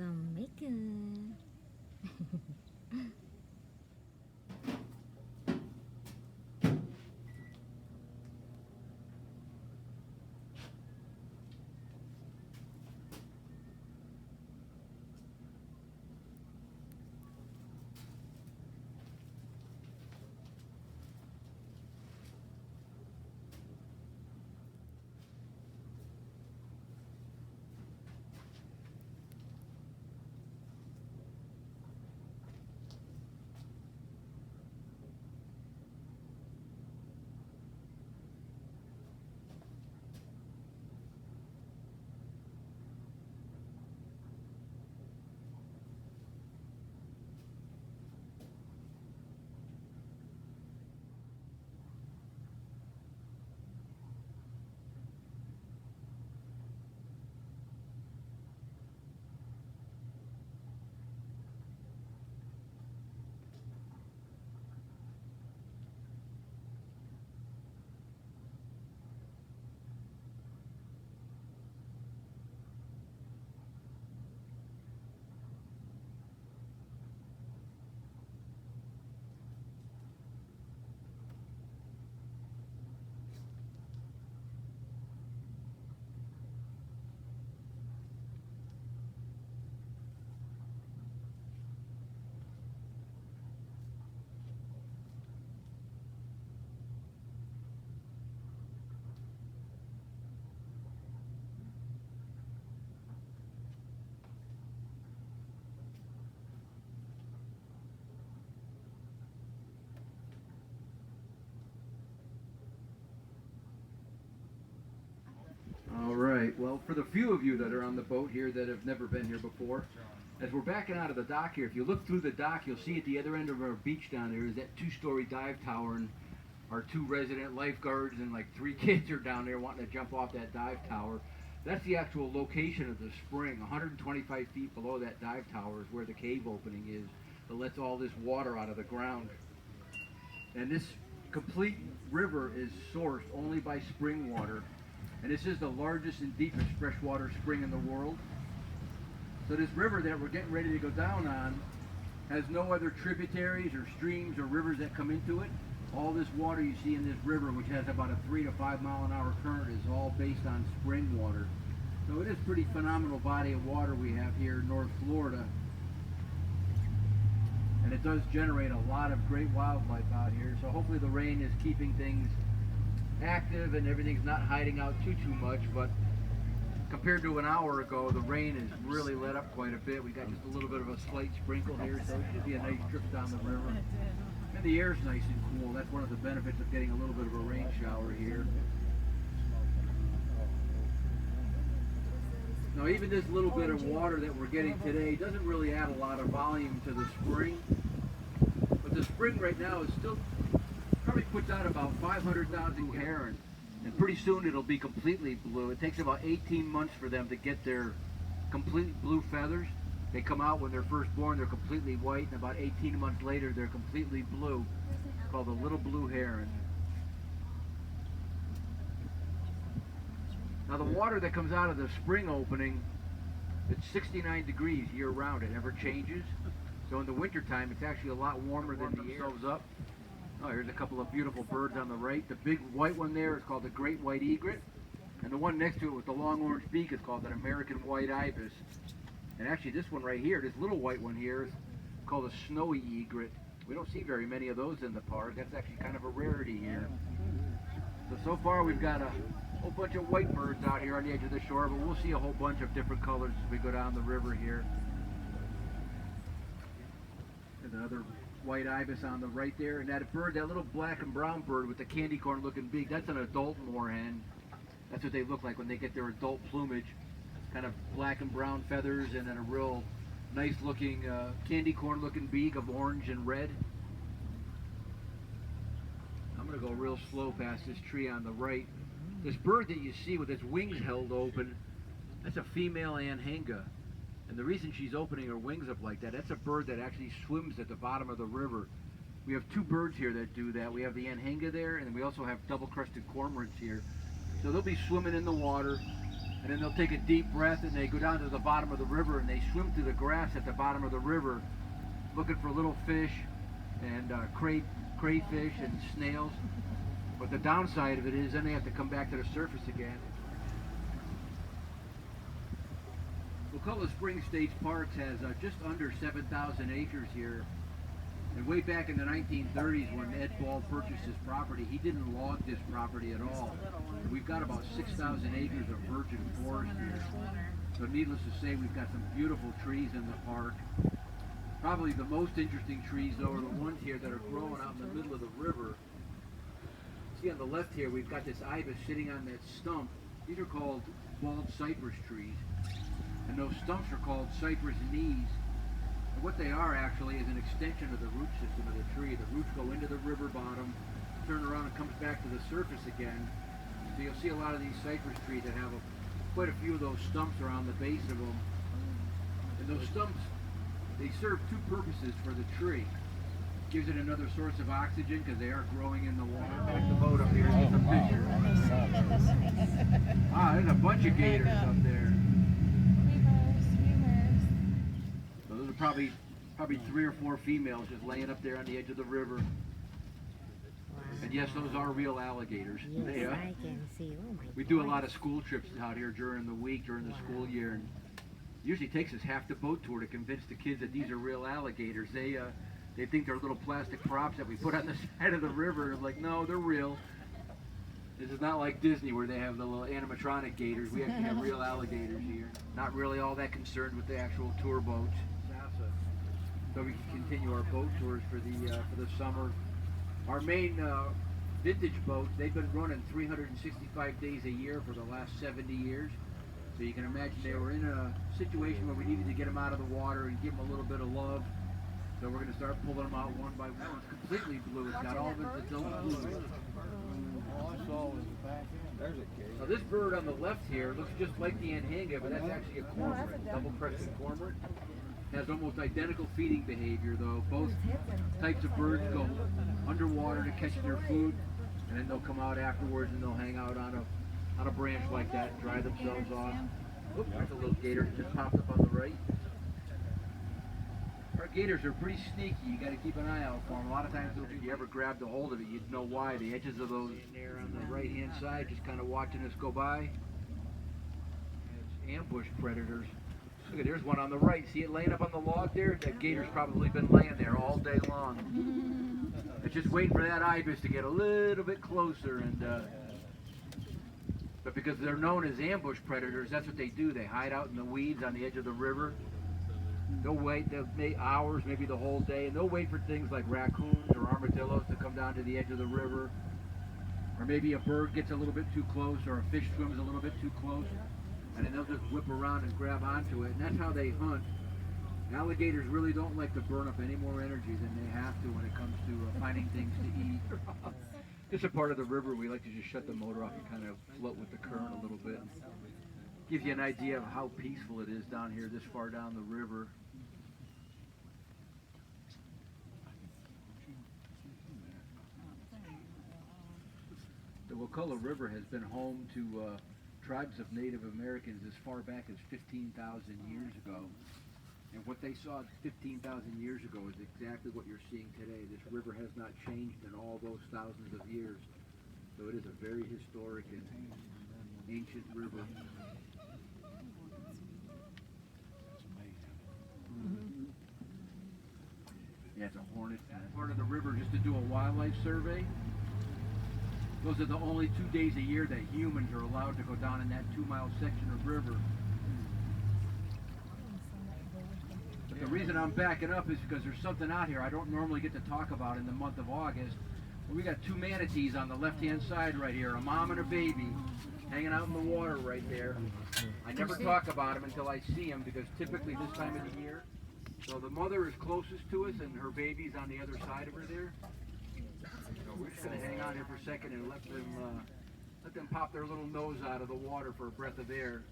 some makeup. All right, well, for the few of you that are on the boat here that have never been here before, as we're backing out of the dock here, if you look through the dock, you'll see at the other end of our beach down there is that two-story dive tower, and our 2 resident lifeguards and like 3 kids are down there wanting to jump off that dive tower. That's the actual location of the spring. 125 feet below that dive tower is where the cave opening is that lets all this water out of the ground. And this complete river is sourced only by spring water. And this is the largest and deepest freshwater spring in the world. So this river that we're getting ready to go down on has no other tributaries or streams or rivers that come into it. All this water you see in this river, which has about a 3 to 5 mile an hour current, is all based on spring water. So it is a pretty phenomenal body of water we have here in North Florida. And it does generate a lot of great wildlife out here. So hopefully the rain is keeping things active and everything's not hiding out too much, but compared to an hour ago, the rain has really let up quite a bit. We got just a little bit of a slight sprinkle here, so it should be a nice trip down the river. And the air's nice and cool. That's one of the benefits of getting a little bit of a rain shower here. Now even this little bit of water that we're getting today doesn't really add a lot of volume to the spring, but the spring right now is still probably puts out about 500,000 heron, and pretty soon it'll be completely blue. It takes about 18 months for them to get their complete blue feathers. They come out when they're first born, they're completely white, and about 18 months later they're completely blue, called a little blue heron. Now the water that comes out of the spring opening, it's 69 degrees year round. It never changes. So in the wintertime it's actually a lot warmer than the air goes up. Oh, here's a couple of beautiful birds on the right. The big white one there is called the great white egret. And the one next to it with the long orange beak is called an American white ibis. And actually this one right here, this little white one here, is called a snowy egret. We don't see very many of those in the park. That's actually kind of a rarity here. So far we've got a whole bunch of white birds out here on the edge of the shore, but we'll see a whole bunch of different colors as we go down the river here. There's another white ibis on the right there, and that bird, that little black and brown bird with the candy corn looking beak, that's an adult moorhen. That's what they look like when they get their adult plumage. Kind of black and brown feathers and then a real nice looking candy corn looking beak of orange and red. I'm going to go real slow past this tree on the right. This bird that you see with its wings held open, that's a female anhinga. And the reason she's opening her wings up like that, that's a bird that actually swims at the bottom of the river. We have 2 birds here that do that. We have the anhinga there, and we also have double-crested cormorants here. So they'll be swimming in the water, And then they'll take a deep breath and they go down to the bottom of the river and they swim through the grass at the bottom of the river looking for little fish and crayfish and snails. But the downside of it is then they have to come back to the surface again. Wakulla Springs State Parks has just under 7,000 acres here. And way back in the 1930s when Ed Ball purchased this property, he didn't log this property at all. We've got about 6,000 acres of virgin forest here. So needless to say, we've got some beautiful trees in the park. Probably the most interesting trees, though, are the ones here that are growing out in the middle of the river. See on the left here, we've got this ibis sitting on that stump. These are called bald cypress trees. And those stumps are called cypress knees. And what they are actually is an extension of the root system of the tree. The roots go into the river bottom, turn around and comes back to the surface again. So you'll see a lot of these cypress trees that have quite a few of those stumps around the base of them. And those stumps, they serve two purposes for the tree. Gives it another source of oxygen because they are growing in the water. Back the boat up here, get some fish here. Ah, there's a bunch of gators up there. So those are probably 3 or 4 females just laying up there on the edge of the river. Wow. And yes, those are real alligators. Yes, I can see. Oh my we do a lot of school trips out here during the week, during the school year, and it usually takes us half the boat tour to convince the kids that these are real alligators. They think they're little plastic props that we put on the side of the river. I'm like, no, they're real. This is not like Disney where they have the little animatronic gators. We actually have real alligators here. Not really all that concerned with the actual tour boats. So we can continue our boat tours for the summer. Our main vintage boats, they've been running 365 days a year for the last 70 years. So you can imagine they were in a situation where we needed to get them out of the water and give them a little bit of love. So we're going to start pulling them out one by one. It's completely blue. It's got all of its own blue. Now this bird on the left here looks just like the anhinga, but that's actually a cormorant, double-crested cormorant. Has almost identical feeding behavior, though. Both types of birds go underwater to catch their food, and then they'll come out afterwards and they'll hang out on a branch like that and dry themselves off. Oops, there's a little gator that just popped up on the right. Our gators are pretty sneaky. You got to keep an eye out for them. A lot of times, if you ever grabbed a hold of it, you'd know why. The edges of those there on the right-hand side, just kind of watching us go by. It's ambush predators. Look at, there's one on the right. See it laying up on the log there? That gator's probably been laying there all day long. It's just waiting for that ibis to get a little bit closer. And but because they're known as ambush predators, that's what they do. They hide out in the weeds on the edge of the river. They'll wait, they'll make hours, maybe the whole day, and they'll wait for things like raccoons or armadillos to come down to the edge of the river. Or maybe a bird gets a little bit too close, or a fish swims a little bit too close, and then they'll just whip around and grab onto it, and that's how they hunt. Alligators really don't like to burn up any more energy than they have to when it comes to finding things to eat. This is a part of the river we like to just shut the motor off and kind of float with the current a little bit. Gives you an idea of how peaceful it is down here this far down the river. The Wakulla River has been home to tribes of Native Americans as far back as 15,000 years ago. And what they saw 15,000 years ago is exactly what you're seeing today. This river has not changed in all those thousands of years. So it is a very historic and ancient river. Yeah, it's a hornet. Part of the river just to do a wildlife survey. Those are the only 2 days a year that humans are allowed to go down in that 2-mile section of river. But the reason I'm backing up is because there's something out here I don't normally get to talk about in the month of August. But we got 2 manatees on the left-hand side right here, a mom and a baby, hanging out in the water right there. I never talk about them until I see them because typically this time of the year, so the mother is closest to us and her baby's on the other side of her there. So we're just going to hang out here for a second and let them pop their little nose out of the water for a breath of air.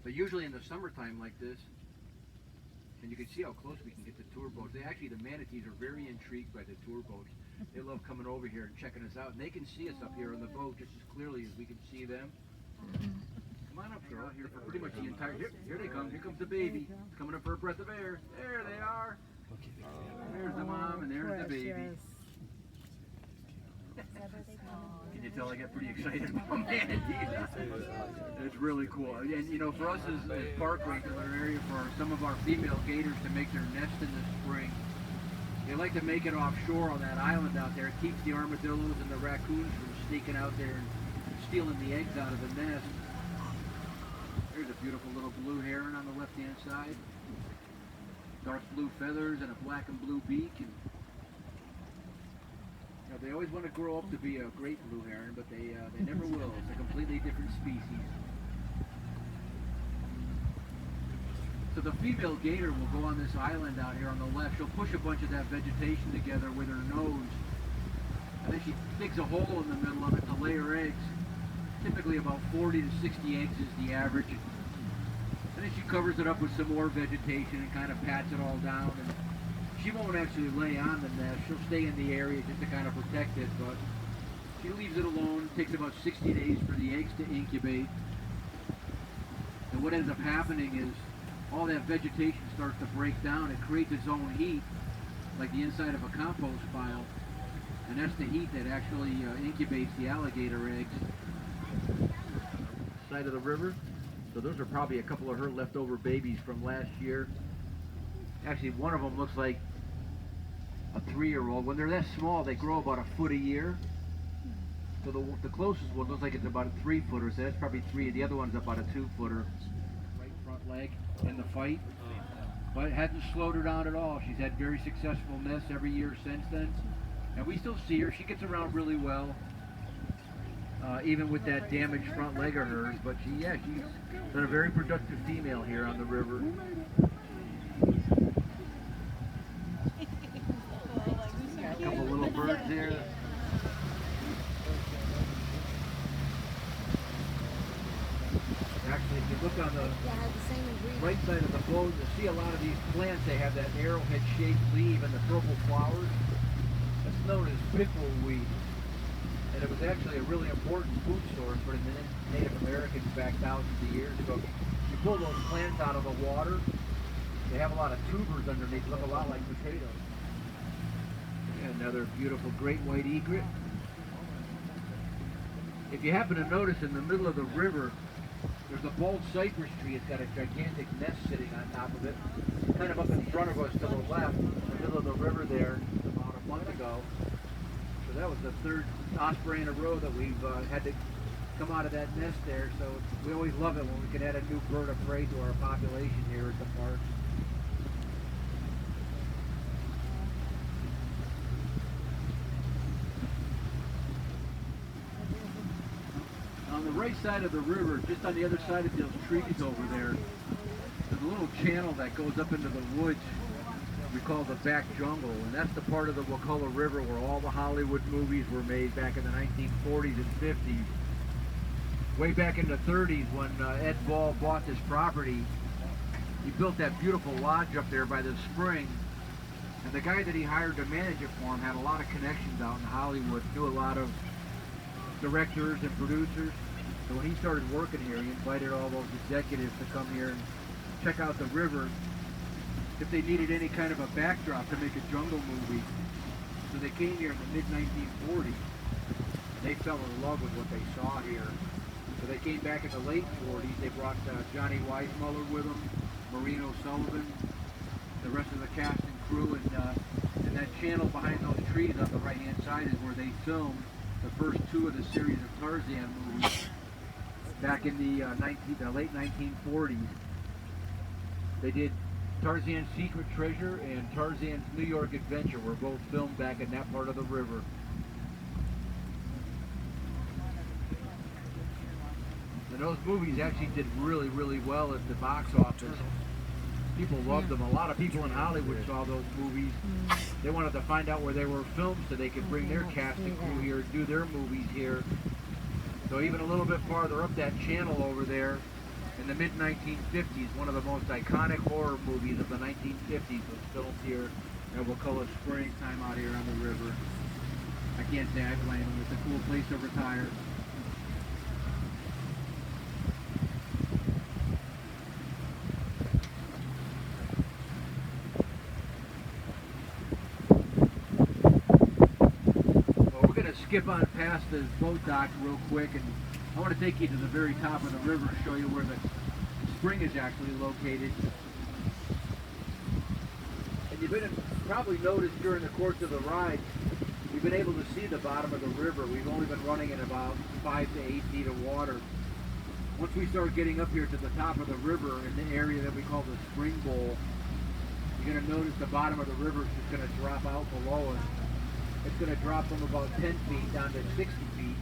But usually in the summertime like this, and you can see how close we can get to tour boats. The manatees are very intrigued by the tour boats. They love coming over here and checking us out. And they can see us up here on the boat just as clearly as we can see them. Come on up, girl. Here for pretty much the entire. Here they come. Here comes the baby. Coming up for a breath of air. There they are. There's the mom and there's the baby. Can you tell I get pretty excited about manatees? It's really cool. And you know, for us as park rangers, our area for some of our female gators to make their nest in the spring, they like to make it offshore on that island out there. It keeps the armadillos and the raccoons from sneaking out there and stealing the eggs out of the nest. There's a beautiful little blue heron on the left-hand side. Dark blue feathers and a black and blue beak. And, you know, they always want to grow up to be a great blue heron, but they never will. It's a completely different species. So the female gator will go on this island out here on the left. She'll push a bunch of that vegetation together with her nose. And then she digs a hole in the middle of it to lay her eggs. Typically about 40 to 60 eggs is the average. And then she covers it up with some more vegetation and kind of pats it all down. And she won't actually lay on the nest. She'll stay in the area just to kind of protect it, but she leaves it alone. It takes about 60 days for the eggs to incubate. And what ends up happening is all that vegetation starts to break down. It creates its own heat, like the inside of a compost pile. And that's the heat that actually incubates the alligator eggs. Side of the river. So those are probably a couple of her leftover babies from last year. Actually, one of them looks like a 3-year-old. When they're that small, they grow about a foot a year. So the closest one looks like it's about a 3-footer, so that's probably 3. The other one's about a 2-footer. Right front leg in the fight. But it hasn't slowed her down at all. She's had very successful nests every year since then. And we still see her. She gets around really well. Even with that damaged front leg of hers, but she's been a very productive female here on the river. Got a couple little birds there. Actually, if you look on the right side of the boat, you'll see a lot of these plants. They have that arrowhead-shaped leaf and the purple flowers. That's known as pickleweed. And it was actually a really important food source for the Native Americans back thousands of years ago. You pull those plants out of the water, they have a lot of tubers underneath, look a lot like potatoes. And another beautiful great white egret. If you happen to notice, in the middle of the river, there's a bald cypress tree. It's got a gigantic nest sitting on top of it. Kind of up in front of us to the left, in the middle of the river there, about a month ago. So that was the third osprey in a row that we've had to come out of that nest there. So we always love it when we can add a new bird of prey to our population here at the park. On the right side of the river, just on the other side of those trees over there, there's a little channel that goes up into the woods we call the back jungle, and that's the part of the Wakulla River where all the Hollywood movies were made back in the 1940s and 50s. Way back in the 30s when Ed Ball bought this property, he built that beautiful lodge up there by the spring, and the guy that he hired to manage it for him had a lot of connections out in Hollywood, knew a lot of directors and producers. So when he started working here, he invited all those executives to come here and check out the river if they needed any kind of a backdrop to make a jungle movie. So they came here in the mid-1940s, and they fell in love with what they saw here. So they came back in the late 40s. They brought Johnny Weissmuller with them, Maureen O'Sullivan, the rest of the cast and crew, and that channel behind those trees on the right-hand side is where they filmed the first 2 of the series of Tarzan movies back in the late 1940s. They did Tarzan's Secret Treasure and Tarzan's New York Adventure were both filmed back in that part of the river. And those movies actually did really, really well at the box office. People loved them. A lot of people in Hollywood saw those movies. They wanted to find out where they were filmed so they could bring their cast and crew here and do their movies here. So even a little bit farther up that channel over there, in the mid-1950s, one of the most iconic horror movies of the 1950s was filmed here at Wakulla Springs, time out here on the river. I can't say I blame them. It's a cool place to retire. going to skip on past the boat dock real quick, and I want to take you to the very top of the river to show you where the spring is actually located. And you've probably noticed during the course of the ride, we've been able to see the bottom of the river. We've only been running in about 5 to 8 feet of water. Once we start getting up here to the top of the river in the area that we call the spring bowl, you're going to notice the bottom of the river is just going to drop out below us. It's going to drop from about 10 feet down to 60 feet.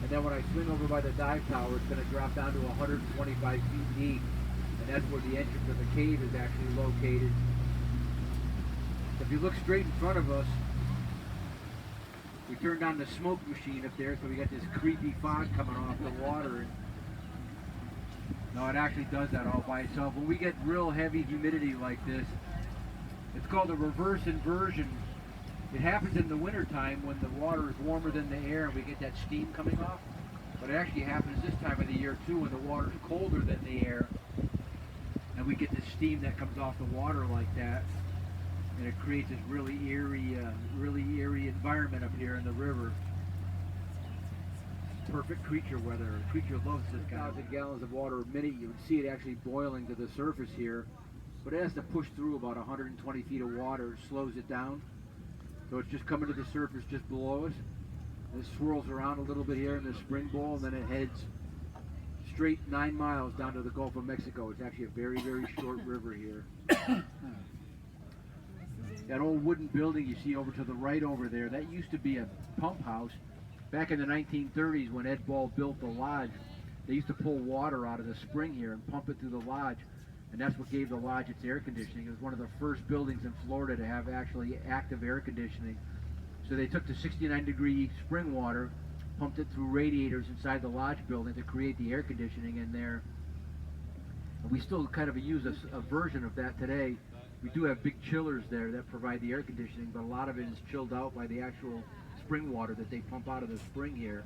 And then when I swing over by the dive tower, it's going to drop down to 125 feet deep. And that's where the entrance of the cave is actually located. If you look straight in front of us, we turned on the smoke machine up there, so we got this creepy fog coming off the water. No, it actually does that all by itself. When we get real heavy humidity like this, it's called a reverse inversion. It happens in the wintertime when the water is warmer than the air and we get that steam coming off. But it actually happens this time of the year too, when the water is colder than the air. And we get this steam that comes off the water like that. And it creates this really eerie environment up here in the river. Perfect creature weather. The creature loves this kind of 1,000 gallons of water a minute. You would see it actually boiling to the surface here. But it has to push through about 120 feet of water. It slows it down. So it's just coming to the surface just below us. And it swirls around a little bit here in the spring bowl, and then it heads straight 9 miles down to the Gulf of Mexico. It's actually a very, very short river here. That old wooden building you see over to the right over there, that used to be a pump house. Back in the 1930s when Ed Ball built the lodge, they used to pull water out of the spring here and pump it through the lodge. And that's what gave the lodge its air conditioning. It was one of the first buildings in Florida to have actually active air conditioning. So they took the 69-degree spring water, pumped it through radiators inside the lodge building to create the air conditioning in there. And we still kind of use a version of that today. We do have big chillers there that provide the air conditioning, but a lot of it is chilled out by the actual spring water that they pump out of the spring here.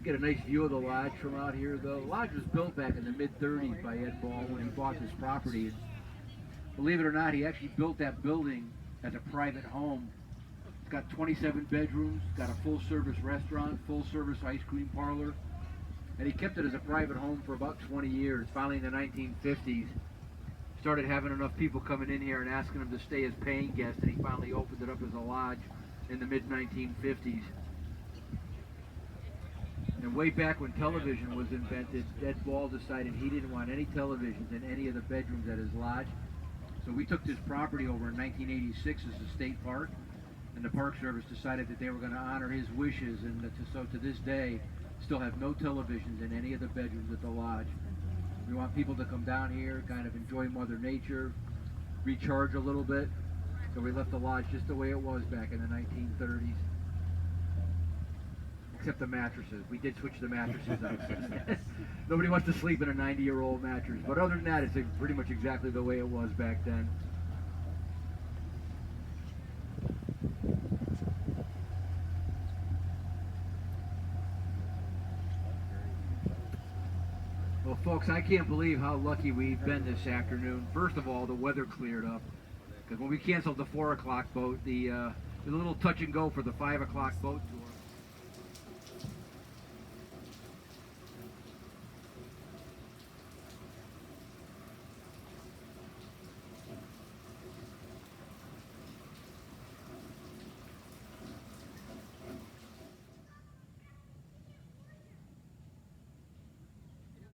Get a nice view of the lodge from out here. The lodge was built back in the mid-30s by Ed Ball when he bought this property. And believe it or not, he actually built that building as a private home. It's got 27 bedrooms, got a full-service restaurant, full-service ice cream parlor, and he kept it as a private home for about 20 years. Finally, in the 1950s, started having enough people coming in here and asking him to stay as paying guests, and he finally opened it up as a lodge in the mid-1950s. And way back when television was invented, Ed Ball decided he didn't want any televisions in any of the bedrooms at his lodge. So we took this property over in 1986 as a state park, and the Park Service decided that they were going to honor his wishes, and so to this day, still have no televisions in any of the bedrooms at the lodge. We want people to come down here, kind of enjoy Mother Nature, recharge a little bit. So we left the lodge just the way it was back in the 1930s. Except the mattresses. We did switch the mattresses out. Nobody wants to sleep in a 90-year-old mattress. But other than that, it's pretty much exactly the way it was back then. Well, folks, I can't believe how lucky we've been this afternoon. First of all, the weather cleared up. Because when we canceled the 4 o'clock boat, the little touch and go for the 5 o'clock boat tour.